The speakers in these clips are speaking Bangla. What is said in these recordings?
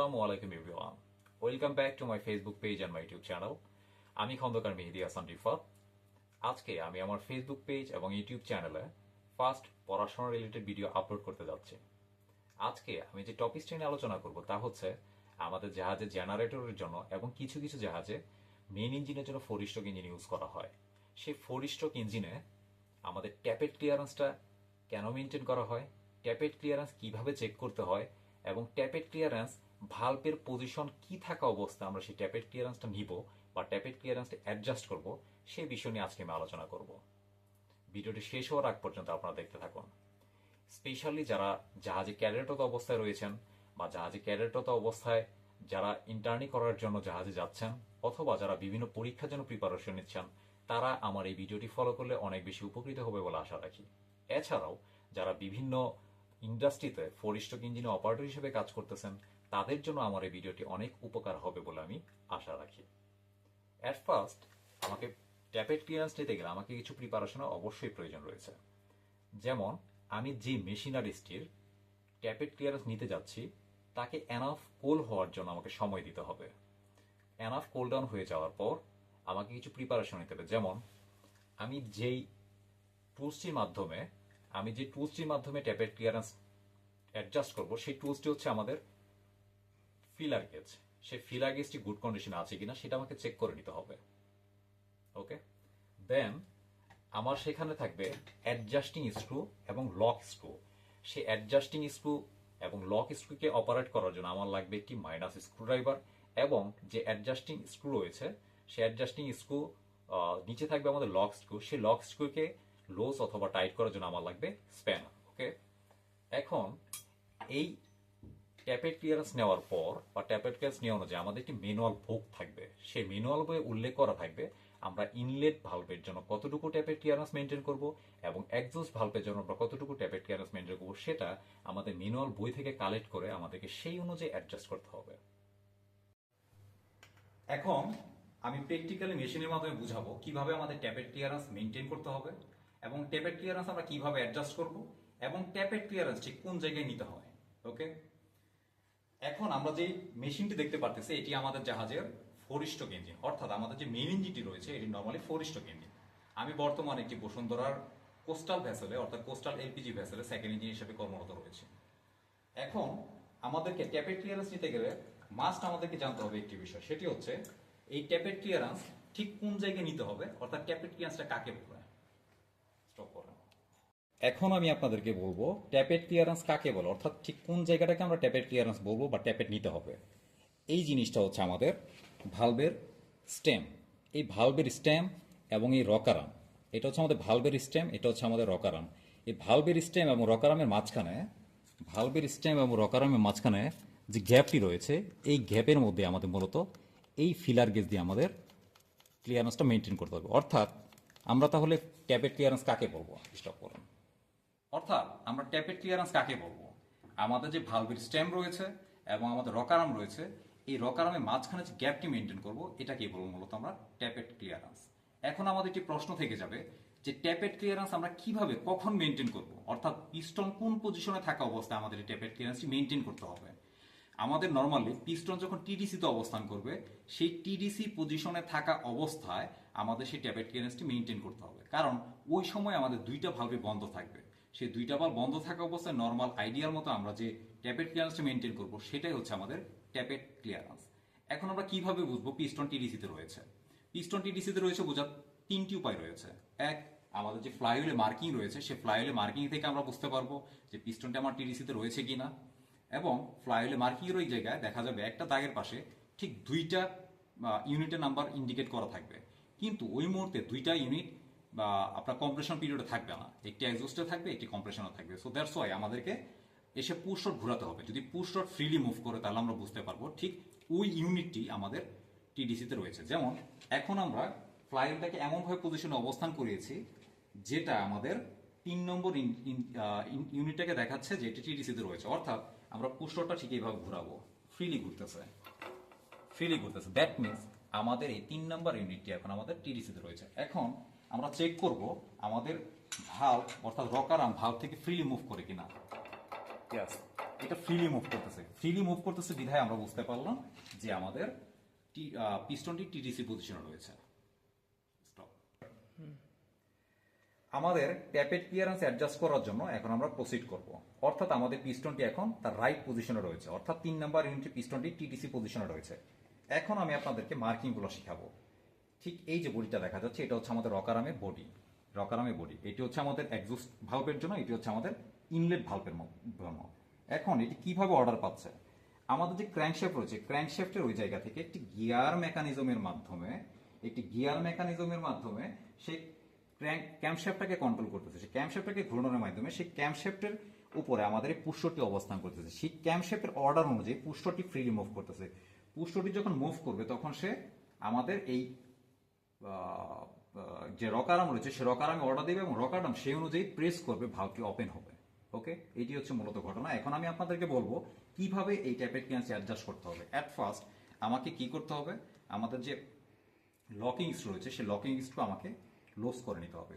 আসসালামু আলাইকুম everyone, welcome back to my Facebook page and my YouTube channel. আমি খন্দকার মেহেদী হাসান রিফাত। আজকে আমি আমার ফেসবুক পেজ এবং ইউটিউব চ্যানেলে ফার্স্ট পড়াশোনা রিলেটেড ভিডিও আপলোড করতে যাচ্ছি। আজকে আমি যে টপিকটা নিয়ে আলোচনা করব তা হচ্ছে আমাদের জাহাজে জেনারেটরের জন্য এবং কিছু কিছু জাহাজে মেইন ইঞ্জিনের জন্য ফোর স্ট্রোক ইঞ্জিন ইউজ করা হয়। সেই ফোর স্ট্রোক ইঞ্জিনে আমাদের ট্যাপেট ক্লিয়ারেন্সটা কেন মেনটেন করা হয়, ট্যাপেট ক্লিয়ারেন্স কিভাবে চেক করতে হয় এবং ট্যাপেট ক্লিয়ারেন্স ভালভের পজিশন কি থাকা অবস্থায় আমরা সেই ট্যাপেট ক্লিয়ারেন্সটা নিব বা ট্যাপেট ক্লিয়ারেন্সটা অ্যাডজাস্ট করব, সেই বিষয় নিয়ে আজকে আমি আলোচনা করব। ভিডিওটি শেষ হওয়ার আগ পর্যন্ত আপনারা দেখতে থাকুন। স্পেশালি যারা জাহাজে ক্যাডেটরত অবস্থায় রয়েছেন বা জাহাজে ক্যাডেটরত অবস্থায় যারা ইন্টার্নি করার জন্য জাহাজে যাচ্ছেন অথবা যারা বিভিন্ন পরীক্ষার জন্য প্রিপারেশন নিচ্ছেন, তারা আমার এই ভিডিওটি ফলো করলে অনেক বেশি উপকৃত হবে বলে আশা রাখি। এছাড়াও যারা বিভিন্ন ইন্ডাস্ট্রিতে ফোর স্ট্রোক ইঞ্জিনে অপারেটর হিসেবে কাজ করতেছেন, তাদের জন্য আমার এই ভিডিওটি অনেক উপকার হবে বলে আমি আশা রাখি। অ্যাট ফার্স্ট আমাকে ট্যাপেট ক্লিয়ারেন্স নিতে গেলে আমাকে কিছু প্রিপারেশনের অবশ্যই প্রয়োজন রয়েছে। যেমন আমি যে মেশিনারিস্টির ট্যাপেট ক্লিয়ারেন্স নিতে যাচ্ছি তাকে এনাফ কোল হওয়ার জন্য আমাকে সময় দিতে হবে। এনাফ কোল ডাউন হয়ে যাওয়ার পর আমাকে কিছু প্রিপারেশন নিতে হবে। যেমন আমি যেই টুলসটির মাধ্যমে ট্যাপেট ক্লিয়ারেন্স অ্যাডজাস্ট করব, সেই টুলসটি হচ্ছে আমাদের ফিলার গেজ। সেই ফিলার গেজটি গুড কন্ডিশনে আছে কিনা সেটা আমাকে চেক করে নিতে হবে। ওকে, দেন আমার সেখানে থাকবে অ্যাডজাস্টিং স্ক্রু এবং লক স্ক্রু। সেই অ্যাডজাস্টিং স্ক্রু এবং লক স্ক্রুকে অপারেট করার জন্য আমার লাগবে একটি মাইনাস স্ক্রুড্রাইভার, এবং যে অ্যাডজাস্টিং স্ক্রু রয়েছে সেই অ্যাডজাস্টিং স্ক্রু নিচে থাকবে আমাদের লক স্ক্রু। সেই লক স্ক্রুকে লোজ অথবা টাইট করার জন্য আমার লাগবে স্প্যানার। ওকে, এখন এই ট্যাপেট ক্লিয়ারেন্স নেওয়ার পর বা ট্যাপেট ক্লিয়ারেন্স নেওয়া অনুযায়ী আমাদের একটি ম্যানুয়াল বুক থাকবে। সেই ম্যানুয়াল বইয়ে উল্লেখ করা থাকবে আমরা ইনলেট ভালভের জন্য কতটুকু ট্যাপেট ক্লিয়ারেন্স মেনটেন করব এবং এক্সজস্ট ভালভের জন্য আমরা কতটুকু ট্যাপেট ক্লিয়ারেন্স মেনটেন করব, সেটা আমাদের ম্যানুয়াল বই থেকে কালেক্ট করে আমাদেরকে সেই অনুযায়ী অ্যাডজাস্ট করতে হবে। এখন আমি প্র্যাকটিক্যালি মেশিনের মাধ্যমে বুঝাবো কিভাবে আমাদের ট্যাপেট ক্লিয়ারেন্স মেনটেন করতে হবে এবং ট্যাপেট ক্লিয়ারেন্স আমরা কিভাবে অ্যাডজাস্ট করব এবং ট্যাপেট ক্লিয়ারেন্স ঠিক কোন জায়গায় নিতে হয়। ওকে, এখন আমরা যে মেশিনটি দেখতে পারতেছি এটি আমাদের জাহাজের ফোর স্ট্রোক ইঞ্জিন, অর্থাৎ আমাদের যে মেইন ইঞ্জিনটি রয়েছে এটি নর্মালি ফোর স্ট্রোক ইঞ্জিন। আমি বর্তমানে একটি বসুন্ধরার কোস্টাল ভ্যাসেলে অর্থাৎ কোস্টাল এলপিজি ভ্যাসেলে সেকেন্ড ইঞ্জিন হিসেবে কর্মরত রয়েছে। এখন আমাদেরকে ট্যাপেট ক্লিয়ারেন্স নিতে গেলে মাস্ট আমাদেরকে জানতে হবে একটি বিষয়, সেটি হচ্ছে এই ট্যাপেট ক্লিয়ারেন্স ঠিক কোন জায়গায় নিতে হবে, অর্থাৎ ট্যাপেট ক্লিয়ারেন্সটা কাকে বলে। স্টপ করেন। এখন আমি আপনাদেরকে বলবো ট্যাপেট ক্লিয়ারেন্স কাকে বলে, অর্থাৎ ঠিক কোন জায়গাটাকে আমরা ট্যাপেট ক্লিয়ারেন্স বলবো বা ট্যাপেট নিতে হবে। এই জিনিসটা হচ্ছে আমাদের ভালভের স্টেম। এই ভালভের স্টেম এবং এই রকারাম, এটা হচ্ছে আমাদের ভালভের স্টেম, এটা হচ্ছে আমাদের রকারাম। এই ভালভের স্টেম এবং রকারামের মাঝখানে যে গ্যাপটি রয়েছে, এই গ্যাপের মধ্যে আমাদের মূলত এই ফিলার গেজ দিয়ে আমাদের ক্লিয়ারেন্সটা মেনটেন করতে হবে। অর্থাৎ আমরা তাহলে ট্যাপেট ক্লিয়ারেন্স কাকে বলবো, স্টপ করুন। অর্থাৎ আমরা ট্যাপেট ক্লিয়ারেন্স কাকে বলবো, আমাদের যে ভালভের স্টেম রয়েছে এবং আমাদের রকারাম রয়েছে, এই রকারামের মাঝখানে যে গ্যাপটি মেনটেন করব এটাকে বলবো মূলত আমরা ট্যাপেট ক্লিয়ারেন্স। এখন আমাদের একটি প্রশ্ন থেকে যাবে যে ট্যাপেট ক্লিয়ারেন্স আমরা কিভাবে কখন মেনটেন করব, অর্থাৎ পিস্টন কোন পজিশনে থাকা অবস্থায় আমাদের এই ট্যাপেট ক্লিয়ারেন্সটি মেনটেন করতে হবে। আমাদের নর্মালি পিস্টন যখন টিডিসিতে অবস্থান করবে, সেই টিডিসি পজিশনে থাকা অবস্থায় আমাদের সেই ট্যাপেট ক্লিয়ারেন্সটি মেনটেন করতে হবে, কারণ ওই সময় আমাদের দুইটা ভালভে বন্ধ থাকবে। সেই দুইটা ভালভ বন্ধ থাকা অবস্থায় নর্মাল আইডিয়াল মতো আমরা যে ট্যাপেট ক্লিয়ারেন্সটা মেনটেন করব সেটাই হচ্ছে আমাদের ট্যাপেট ক্লিয়ারেন্স। এখন আমরা কিভাবে বুঝবো পিস্টন টিডিসিতে রয়েছে? পিস্টন টিডিসিতে রয়েছে বোঝার তিনটি উপায় রয়েছে। এক, আমাদের যে ফ্লাইহুইলে মার্কিং রয়েছে সেই ফ্লাইহুইলে মার্কিং থেকে আমরা বুঝতে পারবো যে পিস্টনটা আমার টিডিসিতে রয়েছে কিনা, এবং ফ্লাইহুইলে মার্কিং এর ওই জায়গায় দেখা যাবে একটা দাগের পাশে ঠিক দুইটা ইউনিটের নাম্বার ইন্ডিকেট করা থাকবে, কিন্তু ওই মুহূর্তে দুইটা ইউনিট বা আপনার কম্প্রেশন পিরিয়ডে থাকবে না, একটি এক্সস্টে থাকবে একটি কম্প্রেশনও থাকবে। সো দ্যাটস ওয়াই আমাদেরকে এসে পুশ রড ঘোরাতে হবে। যদি পুশ রড ফ্রিলি মুভ করে তাহলে আমরা বুঝতে পারবো ঠিক ওই ইউনিটটি আমাদের টিডিসিতে রয়েছে। যেমন এখন আমরা ফ্লাইহুইলটাকে এমনভাবে পজিশনে অবস্থান করিয়েছি যেটা আমাদের 3 নম্বর ইউনিটটাকে দেখাচ্ছে যে এটি টিডিসিতে রয়েছে, অর্থাৎ আমরা পুশ রডটা ঠিক এইভাবে ঘোরাবো, ফ্রিলি ঘুরতেছে। দ্যাট মিনস আমাদের এই 3 নম্বর ইউনিটটি এখন আমাদের টিডিসিতে রয়েছে। এখন আমরা চেক করব আমাদের ভালভ অর্থাৎ রকারাম ভালভ থেকে ফ্রিলি মুভ করে কিনা। এটা ফ্রিলি মুভ করতেছে বিধায় আমরা বুঝতে পারলাম যে আমাদের পিস্টনটি টিটিসি পজিশনে রয়েছে। Stop. আমাদের ট্যাপেট ক্লিয়ারেন্স অ্যাডজাস্ট করার জন্য এখন আমরা প্রসিড করব, অর্থাৎ আমাদের পিস্টনটি এখন তার রাইট পজিশনে রয়েছে, অর্থাৎ 3 নাম্বার ইউনিটের পিস্টনটি টিটিসি পজিশনে রয়েছে। এখন আমি আপনাদেরকে মার্কিংগুলো শিখাবো। ঠিক এই যে বডিটা দেখা যাচ্ছে, এটা হচ্ছে আমাদের রকারামের বডি। এটি হচ্ছে আমাদের এক্সস্ট ভালভের জন্য, এটি হচ্ছে আমাদের ইনলেট ভালভের জন্য। এখন এটি কিভাবে অর্ডার পাচ্ছে? আমাদের যে ক্র্যাঙ্কশ্যাফট রয়েছে, ক্র্যাঙ্কশ্যাফটের ওই জায়গা থেকে একটি গিয়ার মেকানিজমের মাধ্যমে সেই ক্যাম্পশ্যাফটটাকে কন্ট্রোল করতেছে। সেই ক্যাম্পশ্যাফটটাকে ঘূর্ণনের মাধ্যমে সেই ক্যাম্পশ্যাফটের উপরে আমাদের এই পুষ্টটি অবস্থান করতেছে। সেই ক্যাম্পশ্যাফটের অর্ডার অনুযায়ী পুষ্টটি ফ্রিলি মুভ করতেছে। পুষ্টটি যখন মুভ করবে তখন সে আমাদের এই যে রকারাম রয়েছে সে রকারামে অর্ডার দেবে এবং রকারাম সেই অনুযায়ী প্রেস করবে, ভালভটি ওপেন হবে। ওকে, এটি হচ্ছে মূলত ঘটনা। এখন আমি আপনাদেরকে বলবো কিভাবে এই ট্যাপেট ক্লিয়ারেন্স অ্যাডজাস্ট করতে হবে। অ্যাট ফার্স্ট আমাকে কি করতে হবে, আমাদের যে লকিং স্ক্রু রয়েছে সেই লকিং স্ক্রু আমাকে লুজ করে নিতে হবে।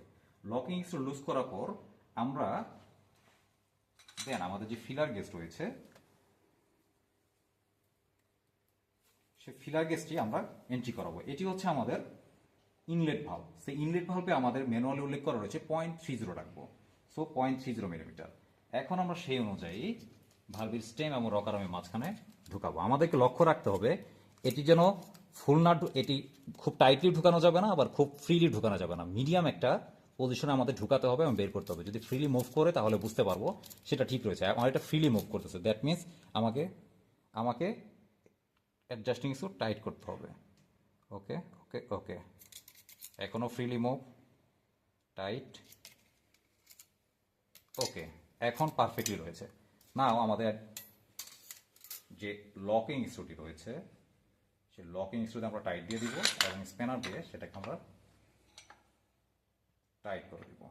লকিং স্ক্রু লুজ করার পর আমরা দেন আমাদের যে ফিলার গেজ রয়েছে সেই ফিলার গেজটি আমরা এন্ট্রি করাবো। এটি হচ্ছে আমাদের ইনলেট ভালভ। সেই ইনলেট ভালভে আমাদের ম্যানুয়ালি উল্লেখ করা রয়েছে 0.30 রাখবো, সো 0.30 মিলিমিটার। এখন আমরা সেই অনুযায়ী ভালভের স্টেম এবং রকারামের মাঝখানে ঢুকাবো। আমাদেরকে লক্ষ্য রাখতে হবে এটি যেন ফুল না, এটি খুব টাইটলি ঢুকানো যাবে না, আবার খুব ফ্রিলি ঢুকানো যাবে না, মিডিয়াম একটা পজিশনে আমাদের ঢুকাতে হবে এবং বের করতে হবে। যদি ফ্রিলি মুভ করে তাহলে বুঝতে পারবো সেটা ঠিক রয়েছে। আমার এটা ফ্রিলি মুভ করতেছে, দ্যাট মিনস আমাকে অ্যাডজাস্টিং স্ক্রু টাইট করতে হবে। ওকে ওকে ওকে, এখনো ফ্রিলি মুভ, টাইট, ওকে, এখন পারফেক্টলি রয়েছে। নাও আমাদের যে লকিং স্ক্রুটি রয়েছে সেই লকিং স্ক্রুতে আমরা টাইট দিয়ে দিব এবং স্প্যানার দিয়ে সেটাকে আমরা টাইট করে দিব।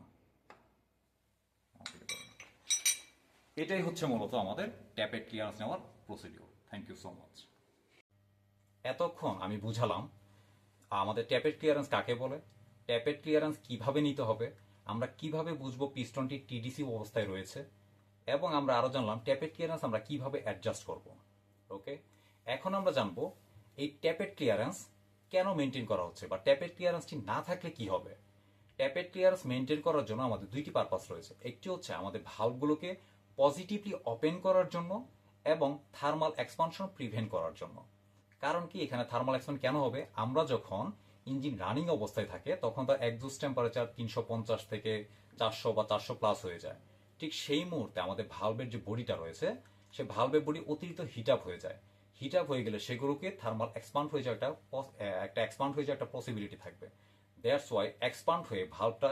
এটাই হচ্ছে মূলত আমাদের ট্যাপেট ক্লিয়ারেন্স নেওয়ার procedure. Thank you so much. এতক্ষণ আমি বুঝালাম আমাদের ট্যাপেট ক্লিয়ারেন্স কাকে বলে, ট্যাপেট ক্লিয়ারেন্স কিভাবে নিতে হবে, আমরা কিভাবে বুঝবো পিস্টনটি টিডিসি অবস্থায় রয়েছে, এবং আমরা আরো জানলাম ট্যাপেট ক্লিয়ারেন্স আমরা কিভাবে অ্যাডজাস্ট করব। ওকে, এখন আমরা জানবো এই ট্যাপেট ক্লিয়ারেন্স কেন মেনটেন করা হচ্ছে, বা ট্যাপেট ক্লিয়ারেন্সটি না থাকলে কি হবে। ট্যাপেট ক্লিয়ারেন্স মেনটেন করার জন্য আমাদের দুইটি পারপাস রয়েছে। একটি হচ্ছে আমাদের ভালভগুলোকে পজিটিভলি ওপেন করার জন্য এবং থার্মাল এক্সপানশন প্রিভেন্ট করার জন্য। কারণ কি, এখানে থার্মাল এক্সপানশন কেন হবে, আমরা যখন ইঞ্জিন রানিং অবস্থায় থাকে তখন তার এক্সস্ট টেম্পারেচার 350 থেকে 400 বা 400 প্লাস হয়ে যায়। ঠিক সেই মুহূর্তে আমাদের ভালভের যে বডিটা রয়েছে সে ভালভের বডি অতিরিক্ত হিট আপ হয়ে যায়। হিট আপ হয়ে গেলে সেগুলোকে থার্মাল এক্সপান্ড হয়ে যাওয়া একটা পসিবিলিটি থাকবে। দ্যাটস ওয়াই এক্সপান্ড হয়ে ভালভটা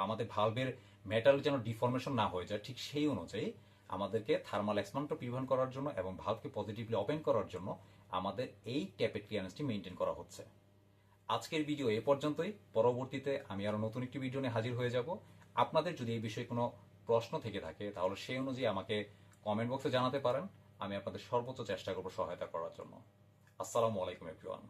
আমাদের ভালভের মেটাল যেন ডিফর্মেশন না হয়ে যায়, ঠিক সেই অনুযায়ী আমাদেরকে থার্মাল এক্সপান্ডটা প্রিভেন্ট করার জন্য এবং ভালভকে পজিটিভলি ওপেন করার জন্য আমাদের এই ট্যাপেট ক্লিয়ারেন্সটি মেনটেন করা হচ্ছে। আজকের ভিডিও এ পর্যন্তই। পরবর্তীতে আমি আরো নতুন একটি ভিডিও নিয়ে হাজির হয়ে যাব। আপনাদের যদি এই বিষয়ে কোনো প্রশ্ন থেকে থাকে তাহলে সেই অনুযায়ী আমাকে কমেন্ট বক্সে জানাতে পারেন। আমি আপনাদের সর্বোচ্চ চেষ্টা করব সহায়তা করার জন্য। আসসালামু আলাইকুম এভরিওয়ান।